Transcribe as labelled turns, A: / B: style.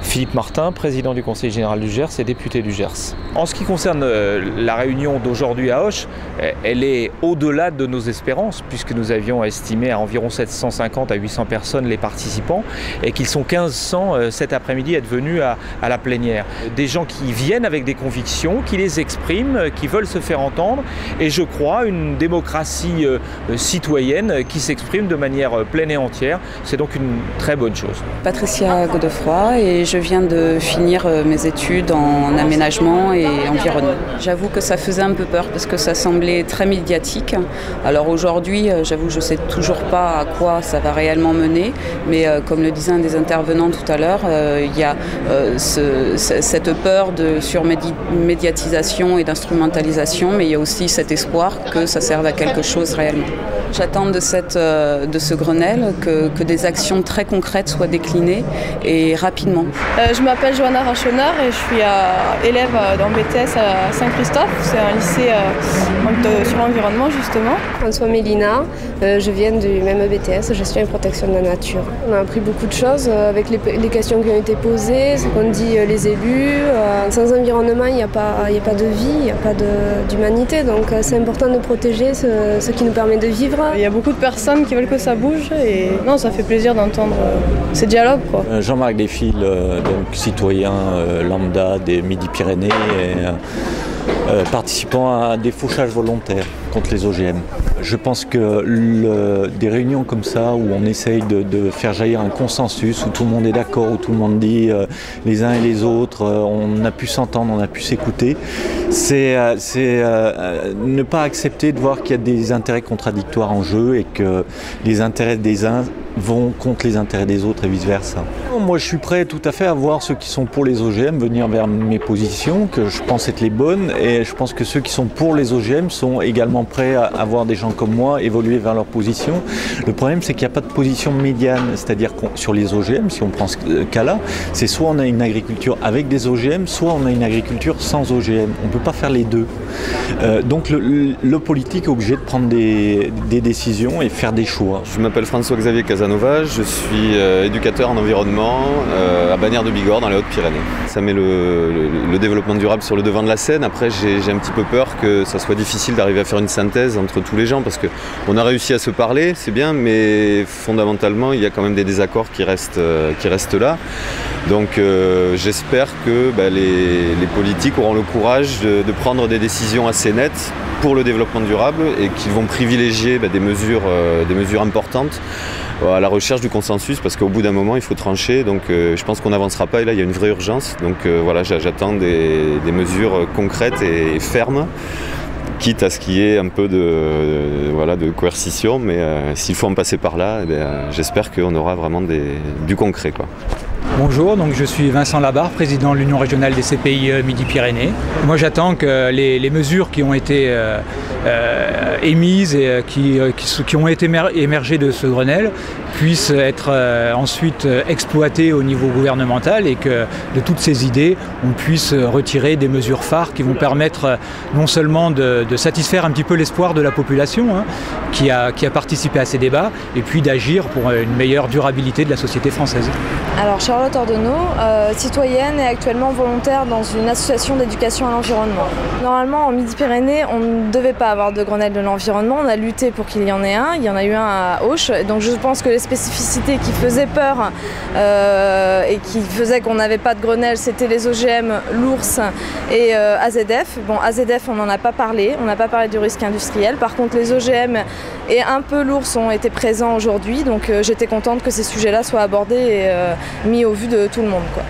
A: Philippe Martin, président du Conseil général du Gers et député du Gers. En ce qui concerne la réunion d'aujourd'hui à Auch, elle est au-delà de nos espérances, puisque nous avions estimé à environ 750 à 800 personnes les participants et qu'ils sont 1500 cet après-midi être venus à la plénière. Des gens qui viennent avec des convictions, qui les expriment, qui veulent se faire entendre et je crois une démocratie citoyenne qui s'exprime de manière pleine et entière. C'est donc une très bonne chose.
B: Patricia Godefroy et je viens de finir mes études en aménagement et environnement. J'avoue que ça faisait un peu peur parce que ça semblait très médiatique. Alors aujourd'hui, j'avoue que je ne sais toujours pas à quoi ça va réellement mener, mais comme le disait un des intervenants tout à l'heure, il y a cette peur de surmédiatisation et d'instrumentalisation, mais il y a aussi cet espoir que ça serve à quelque chose réellement. J'attends de ce Grenelle que des actions très concrètes soient déclinées et rapidement.
C: Je m'appelle Johanna Rachonard et je suis élève dans BTS à Saint-Christophe. C'est un lycée sur l'environnement justement.
D: François Mélina, je viens du même BTS, gestion et protection de la nature. On a appris beaucoup de choses avec les questions qui ont été posées, ce qu'ont dit les élus. Sans environnement, il n'y a pas de vie, il n'y a pas d'humanité. Donc c'est important de protéger ce qui nous permet de vivre.
C: Il y a beaucoup de personnes qui veulent que ça bouge et non, ça fait plaisir d'entendre ces dialogues, quoi.
E: Jean-Marc Desfils, donc citoyen lambda des Midi-Pyrénées et participant à des fauchages volontaires contre les OGM. Je pense que des réunions comme ça où on essaye de faire jaillir un consensus, où tout le monde est d'accord, où tout le monde dit les uns et les autres, on a pu s'entendre, on a pu s'écouter, c'est ne pas accepter de voir qu'il y a des intérêts contradictoires en jeu et que les intérêts des uns vont contre les intérêts des autres et vice-versa. Moi je suis prêt tout à fait à voir ceux qui sont pour les OGM venir vers mes positions, que je pense être les bonnes, et je pense que ceux qui sont pour les OGM sont également prêts à voir des gens comme moi évoluer vers leur position. Le problème c'est qu'il n'y a pas de position médiane, c'est-à-dire sur les OGM, si on prend ce cas-là, c'est soit on a une agriculture avec des OGM, soit on a une agriculture sans OGM. On ne peut pas faire les deux. Donc le politique est obligé de prendre des décisions et faire des choix.
F: Je m'appelle François-Xavier Casanova, je suis éducateur en environnement à Bagnères de Bigorre dans les Hautes-Pyrénées. Ça met le développement durable sur le devant de la scène. Après j'ai un petit peu peur que ça soit difficile d'arriver à faire une synthèse entre tous les gens parce qu'on a réussi à se parler, c'est bien, mais fondamentalement il y a quand même des désaccords qui restent là. Donc j'espère que les politiques auront le courage de prendre des décisions assez nettes pour le développement durable et qu'ils vont privilégier des mesures importantes à la recherche du consensus, parce qu'au bout d'un moment il faut trancher, donc je pense qu'on n'avancera pas et là il y a une vraie urgence, donc voilà, j'attends des mesures concrètes et fermes, quitte à ce qu'il y ait un peu de coercition, mais s'il faut en passer par là, j'espère qu'on aura vraiment du concret, quoi.
G: Bonjour, donc je suis Vincent Labarre, président de l'Union régionale des CPI Midi-Pyrénées. Moi j'attends que les mesures qui ont été émises et qui ont été émergées de ce Grenelle puissent être ensuite exploitées au niveau gouvernemental et que de toutes ces idées on puisse retirer des mesures phares qui vont permettre non seulement de satisfaire un petit peu l'espoir de la population qui a participé à ces débats et puis d'agir pour une meilleure durabilité de la société française.
H: Alors Charlotte Ordenau, citoyenne et actuellement volontaire dans une association d'éducation à l'environnement. Normalement en Midi-Pyrénées on ne devait pas avoir de Grenelle de l'environnement, on a lutté pour qu'il y en ait un, il y en a eu un à Auch, donc je pense que les spécificités qui faisaient peur et qui faisaient qu'on n'avait pas de Grenelle, c'était les OGM, l'ours et AZF. Bon, AZF on n'en a pas parlé, on n'a pas parlé du risque industriel, par contre les OGM et un peu l'ours ont été présents aujourd'hui, donc j'étais contente que ces sujets-là soient abordés et mis au vu de tout le monde, quoi.